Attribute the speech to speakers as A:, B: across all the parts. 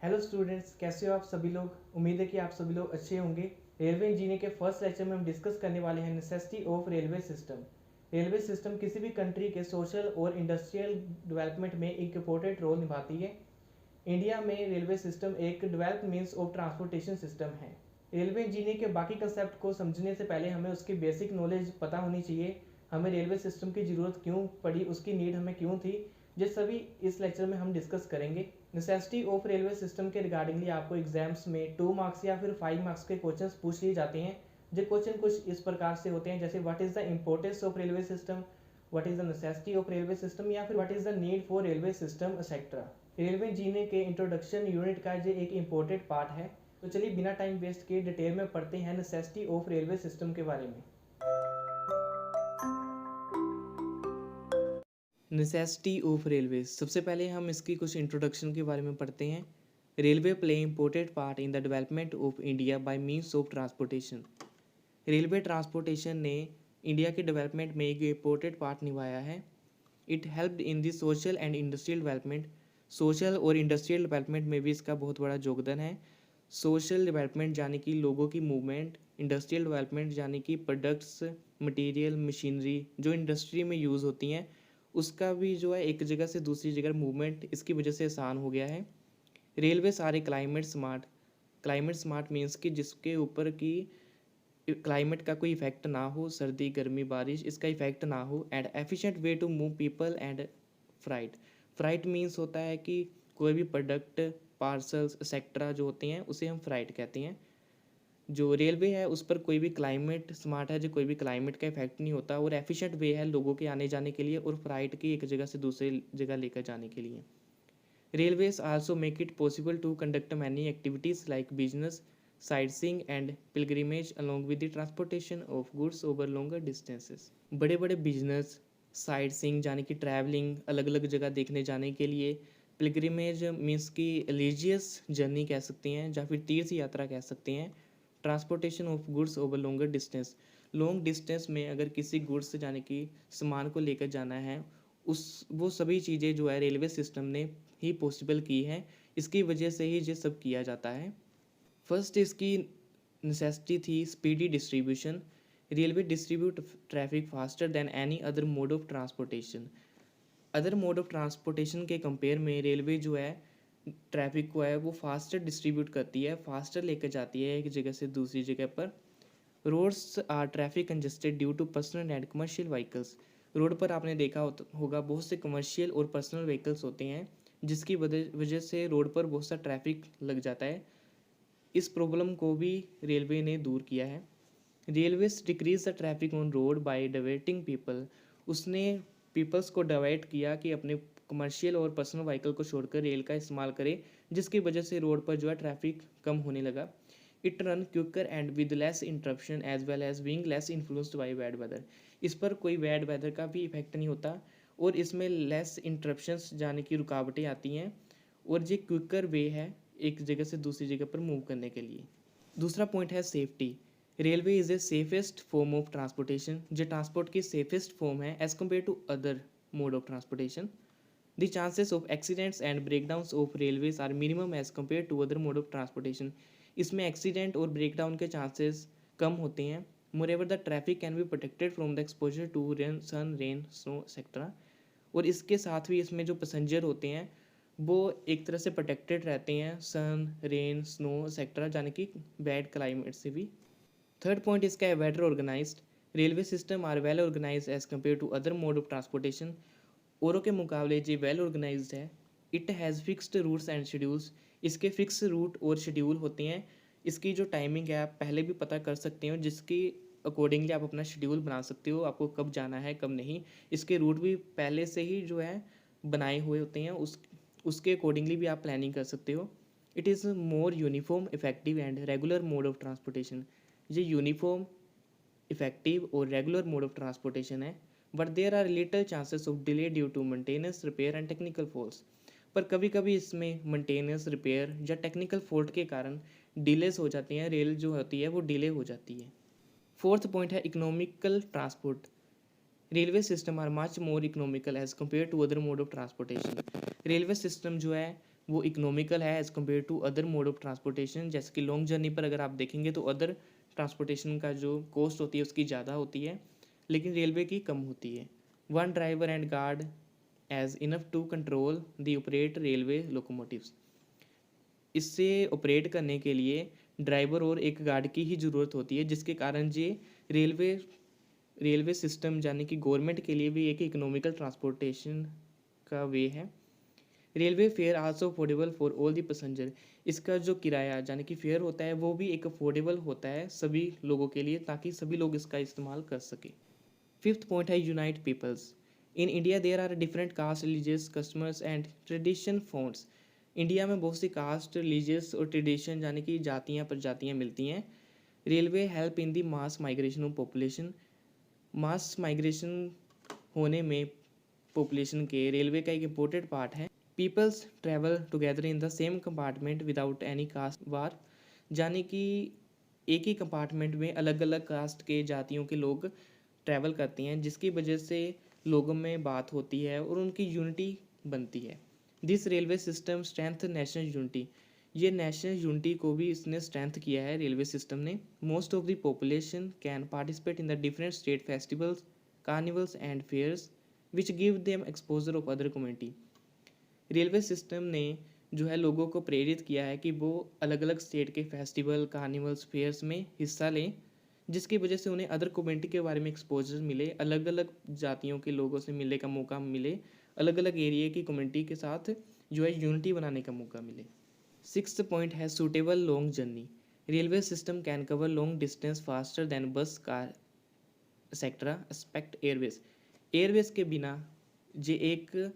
A: Hello students, कैसे हो आप सभी लोग। उम्मीद है कि आप सभी लोग अच्छे होंगे। रेलवे इंजीनियरिंग के फर्स्ट लेक्चर में हम डिस्कस करने वाले हैं necessity of railway system. Railway system किसी भी कंट्री के सोशल और इंडस्ट्रियल डेवलपमेंट में एक इम्पोर्टेंट रोल निभाती है। इंडिया में रेलवे सिस्टम एक developed means of transportation system है। रेलवे इंजीनियरिंग के बाकी कंसेप्ट को समझने से पहले हमें उसकी बेसिक नॉलेज पता होनी चाहिए। हमें रेलवे सिस्टम की ज़रूरत क्यों पड़ी, उसकी नीड हमें क्यों थी, ये सभी इस लेक्चर में हम डिस्कस करेंगे। नेसेसिटी ऑफ रेलवे सिस्टम के रिगार्डिंगली आपको एग्जाम्स में 2 मार्क्स या फिर 5 मार्क्स के क्वेश्चन पूछ लिए जाते हैं। जो क्वेश्चन कुछ इस प्रकार से होते हैं, जैसे what is the importance of railway system, what is the necessity of railway system, या फिर what is the need for railway system etcetera. Railway engineering के इंट्रोडक्शन यूनिट का ये एक इम्पोर्टेंट पार्ट है। तो चलिए बिना टाइम वेस्ट किए डिटेल में पढ़ते हैं नेसेसिटी ऑफ रेलवे सिस्टम के बारे में। नेसेसिटी ऑफ रेलवे, सबसे पहले हम इसकी कुछ इंट्रोडक्शन के बारे में पढ़ते हैं। Railway play important part in the development of India by means of transportation. Railway transportation ने इंडिया के डेवलपमेंट में एक इम्पोर्टेंट पार्ट निभाया है। It helped in the social and industrial development. Social और इंडस्ट्रियल डेवलपमेंट में भी इसका बहुत बड़ा योगदान है। सोशल डेवलपमेंट यानी कि लोगों की मूवमेंट, इंडस्ट्रियल डेवलपमेंट यानी कि प्रोडक्ट्स, मटेरियल, मशीनरी जो इंडस्ट्री में यूज़ होती हैं उसका भी जो है एक जगह से दूसरी जगह मूवमेंट इसकी वजह से आसान हो गया है। रेलवे सारे climate smart. Climate smart means कि जिसके ऊपर की क्लाइमेट का कोई इफेक्ट ना हो, सर्दी गर्मी बारिश इसका इफेक्ट ना हो। And efficient way to move people and freight. Freight means होता है कि कोई भी प्रोडक्ट, पार्सल्स एक्सेट्रा जो होते हैं उसे हम फ्राइट कहते हैं। जो रेलवे है उस पर कोई भी क्लाइमेट स्मार्ट है, जो कोई भी क्लाइमेट का इफेक्ट नहीं होता, और एफिशिएंट वे है लोगों के आने जाने के लिए और फ्लाइट की एक जगह से दूसरी जगह लेकर जाने के लिए। Railways also make it possible to conduct many activities like business, sightseeing and pilgrimage along with the transportation of goods over longer distances. बड़े बड़े बिजनेस, साइट सीइंग यानी कि ट्रैवलिंग, अलग अलग जगह देखने जाने के लिए, पिलग्रिमेज मीन्स की रिलीजियस जर्नी कह सकते हैं या फिर तीर्थ यात्रा कह सकते हैं। Transportation of goods over longer distance, long distance में अगर किसी गुड्स यानी कि सामान को लेकर जाना है, उस वो सभी चीज़ें जो है रेलवे सिस्टम ने ही पॉसिबल की है। इसकी वजह से ही ये सब किया जाता है। फर्स्ट इसकी नेसेसिटी थी speedy distribution. Railway distribute traffic faster than any other mode of transportation. Other mode of transportation के कंपेयर में रेलवे जो है ट्रैफिक को है वो फास्टर डिस्ट्रीब्यूट करती है, फास्टर लेकर जाती है एक जगह से दूसरी जगह पर। Roads are traffic congested due to personal and commercial vehicles. Road पर आपने देखा होगा बहुत से कमर्शियल और पर्सनल व्हीकल्स होते हैं, जिसकी वजह से रोड पर बहुत सा ट्रैफिक लग जाता है। इस प्रॉब्लम को भी रेलवे ने दूर किया है। Railway decrease the traffic on road by diverting people. उसने पीपल्स को डाइवर्ट किया कि अपने कमर्शियल और पर्सनल व्हीकल को छोड़कर रेल का इस्तेमाल करें, जिसकी वजह से रोड पर जो है ट्रैफिक कम होने लगा। It run quicker and with less interruption as well as being less influenced by bad weather. इस पर कोई बैड वेदर का भी इफेक्ट नहीं होता और इसमें लेस इंटरप्शंस जाने की रुकावटें आती हैं, और ये क्विकर वे है एक जगह से दूसरी जगह पर मूव करने के लिए। दूसरा पॉइंट है safety. Railway is a safest form of transportation. जो ट्रांसपोर्ट की सेफेस्ट फॉर्म है as compare to other mode of transportation. The chances of accidents and breakdowns of railways are minimum as compare to other mode of transportation. इसमें accident और breakdown के chances कम होते हैं। Moreover the traffic can be protected from the exposure to rain, sun, rain, snow etcetera. और इसके साथ भी इसमें जो पैसेंजर होते हैं वो एक तरह से प्रोटेक्टेड रहते हैं सन, रेन, स्नो एक्सेट्रा यानी कि बैड क्लाइमेट से भी। थर्ड पॉइंट इसका है better organised. Railway system are well organise as compare to other mode of transportation. औरों के मुकाबले ये वेल ऑर्गेनाइज्ड है। It has fixed routes and schedules. इसके फिक्स रूट और शेड्यूल होते हैं। इसकी जो टाइमिंग है आप पहले भी पता कर सकते हो, जिसकी अकॉर्डिंगली आप अपना शेड्यूल बना सकते हो, आपको कब जाना है कब नहीं। इसके रूट भी पहले से ही जो है बनाए हुए होते हैं, उसके अकॉर्डिंगली भी आप प्लानिंग कर सकते हो। It is more uniform, effective and regular mode of transportation. ये यूनिफॉर्म, इफेक्टिव और रेगुलर मोड ऑफ ट्रांसपोर्टेशन है। But there are little chances of delay due to maintenance, repair and technical faults. पर कभी कभी इसमें मेंटेनेंस, रिपेयर या technical fault के कारण डिलेस हो जाती हैं, रेल जो होती है वो डिले हो जाती है। फोर्थ पॉइंट है economical transport. Railway system are much more economical as compare to other mode of transportation. Railway system जो है वो इकोनॉमिकल है as compare to other mode of transportation. जैसे कि लॉन्ग जर्नी पर अगर आप देखेंगे तो अदर ट्रांसपोर्टेशन का जो कॉस्ट होती है उसकी ज़्यादा होती है, लेकिन रेलवे की कम होती है। One driver and guard as enough to control the operate railway locomotives. इससे ऑपरेट करने के लिए ड्राइवर और एक गार्ड की ही ज़रूरत होती है, जिसके कारण ये रेलवे रेलवे सिस्टम यानी कि गवर्नमेंट के लिए भी एक इकोनॉमिकल ट्रांसपोर्टेशन का वे है। Railway fair also affordable for all the passenger. इसका जो किराया यानी कि फेयर होता है वो भी एक अफोर्डेबल होता है सभी लोगों के लिए, ताकि सभी लोग इसका इस्तेमाल कर सकें। फिफ्थ पॉइंट है unite peoples. In India there are different caste, religious, customers and tradition fonts. India में बहुत सी कास्ट, रिलीजियस और ट्रेडिशन यानी कि जातियाँ प्रजातियाँ मिलती हैं। Railway help in the mass migration of population. Mass migration होने में पॉपुलेशन के रेलवे का एक इम्पोर्टेंट पार्ट है। Peoples travel together in the same compartment without any caste war. यानी कि एक ही कंपार्टमेंट में अलग अलग कास्ट के जातियों के लोग ट्रैवल करते हैं, जिसकी वजह से लोगों में बात होती है और उनकी यूनिटी बनती है। This railway system strength national unity. ये नेशनल यूनिटी को भी इसने स्ट्रेंथ किया है रेलवे सिस्टम ने। Most of the population can participate in the different state festivals, carnivals and fairs which give them exposure of other community. Railway system ने जो है लोगों को प्रेरित किया है कि वो अलग अलग स्टेट के फेस्टिवल, कार्निवल्स, फेयर्स में हिस्सा लें, जिसकी वजह से उन्हें अदर कम्युनिटी के बारे में एक्सपोजर मिले, अलग अलग जातियों के लोगों से मिलने का मौका मिले, अलग अलग एरिया की कम्युनिटी के साथ जो है यूनिटी बनाने का मौका मिले। सिक्स्थ पॉइंट है suitable long journey. Railway system can cover long distance faster than bus, car etcetera except airways. Airways के बिना ये एक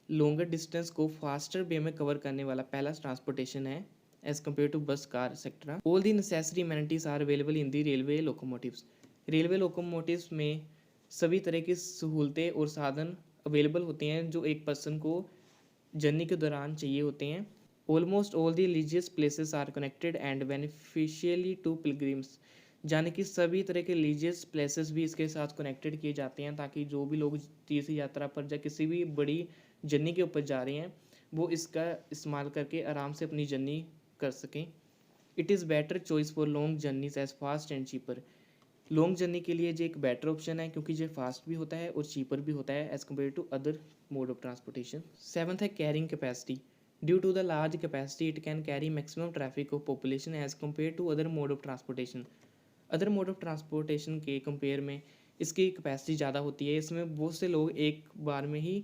A: लॉन्गर डिस्टेंस को फास्टर वे में कवर करने वाला पहला ट्रांसपोर्टेशन है as compare to bus, car etcetera. All the necessary amenities are available in the railway locomotives. Railway locomotives में सभी तरह की सहूलतें और साधन अवेलेबल होते हैं जो एक पर्सन को जर्नी के दौरान चाहिए होते हैं। Almost all the religious places are connected and beneficially to pilgrims. यानी कि सभी तरह के रिलीजियस प्लेसेस भी इसके साथ कनेक्टेड किए जाते हैं, ताकि जो भी लोग तीर्थ यात्रा पर या किसी भी बड़ी जर्नी के ऊपर जा रहे हैं वो इसका इस्तेमाल करके आराम से अपनी जर्नी कर सकें। It is better choice for long journeys as fast and cheaper. Long journey के लिए ये एक बेटर ऑप्शन है क्योंकि ये फास्ट भी होता है और चीपर भी होता है as compare to other mode of transportation. Seventh है carrying capacity. Due to the large capacity it can carry maximum traffic of population as compare to other mode of transportation. Other mode of transportation के compare में इसकी capacity ज़्यादा होती है। इसमें बहुत से लोग एक बार में ही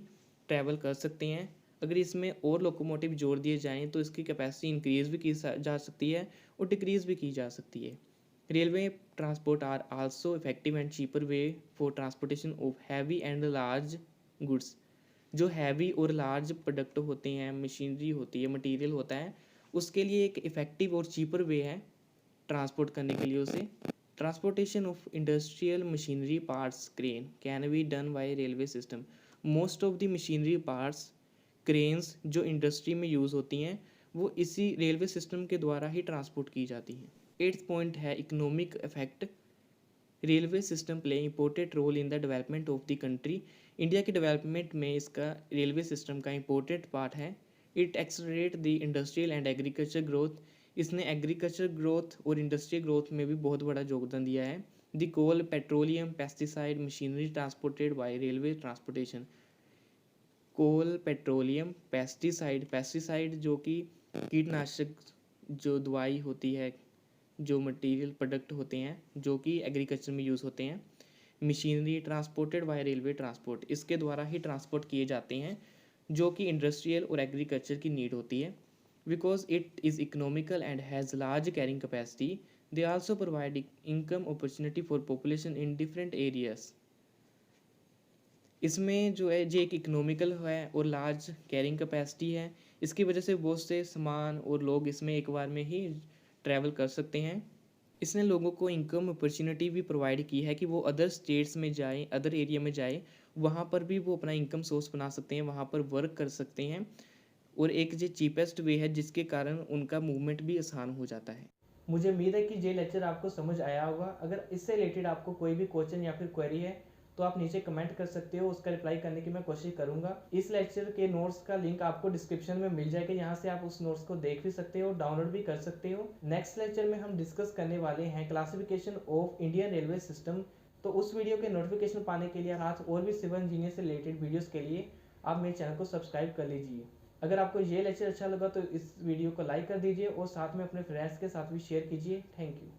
A: ट्रैवल कर सकते हैं। अगर इसमें और लोकोमोटिव जोड़ दिए जाएँ तो इसकी कैपेसिटी इंक्रीज़ भी की जा सकती है और डिक्रीज़ भी की जा सकती है। Railway transport are also effective and cheaper way for transportation of heavy and large goods. जो हैवी और लार्ज प्रोडक्ट होते हैं, मशीनरी होती है, मटेरियल होता है, उसके लिए एक इफ़ेक्टिव और चीपर वे है ट्रांसपोर्ट करने के लिए उसे। Transportation of industrial machinery parts crane can be done by railway system. Most of the machinery parts, cranes जो इंडस्ट्री में यूज़ होती हैं वो इसी रेलवे सिस्टम के द्वारा ही ट्रांसपोर्ट की जाती हैं। एट्थ पॉइंट है economic effect. Railway system play important role in the development of the country. India के डेवलपमेंट में इसका रेलवे सिस्टम का इम्पोर्टेंट पार्ट है। It accelerate the industrial and agriculture growth. इसने एग्रीकल्चर ग्रोथ और इंडस्ट्रियल ग्रोथ में भी बहुत बड़ा योगदान दिया है। The coal, petroleum, pesticide, machinery transported by railway transportation. Coal, petroleum, pesticide जो कि कीटनाशक जो दवाई होती है, जो मटेरियल प्रोडक्ट होते हैं जो कि एग्रीकल्चर में यूज़ होते हैं। Machinery transported by railway transport, इसके द्वारा ही ट्रांसपोर्ट किए जाते हैं जो कि इंडस्ट्रियल और एग्रीकल्चर की नीड होती है। Because it is economical and has large carrying capacity, they also provide income opportunity for population in different areas. इसमें जो है ये एक इकोनॉमिकल है और लार्ज कैरिंग कैपेसिटी है। इसकी वजह से बहुत से सामान और लोग इसमें एक बार में ही ट्रैवल कर सकते हैं। इसने लोगों को इनकम अपॉर्चुनिटी भी प्रोवाइड की है कि वो अदर स्टेट्स में जाएं, अदर एरिया में जाएं, वहाँ पर भी वो अपना इनकम सोर्स बना सकते हैं, वहाँ पर वर्क कर सकते हैं और एक जो चीपेस्ट वे है जिसके कारण उनका मूवमेंट भी आसान हो जाता है। मुझे उम्मीद है कि ये लेक्चर आपको समझ आया होगा। अगर इससे रिलेटेड आपको कोई भी क्वेश्चन या फिर क्वेरी है तो आप नीचे कमेंट कर सकते हो, उसका रिप्लाई करने की मैं कोशिश करूंगा। इस लेक्चर के नोट्स का लिंक आपको डिस्क्रिप्शन में मिल जाएगा, यहाँ से आप उस नोट्स को देख भी सकते हो, डाउनलोड भी कर सकते हो। नेक्स्ट लेक्चर में हम डिस्कस करने वाले हैं classification of Indian railway system. तो उस वीडियो के नोटिफिकेशन पाने के लिए आज और भी सिविल इंजीनियर से रिलेटेड वीडियोस के लिए आप मेरे चैनल को सब्सक्राइब कर लीजिए। अगर आपको ये लेक्चर अच्छा लगा तो इस वीडियो को लाइक कर दीजिए और साथ में अपने फ्रेंड्स के साथ भी शेयर कीजिए। Thank you.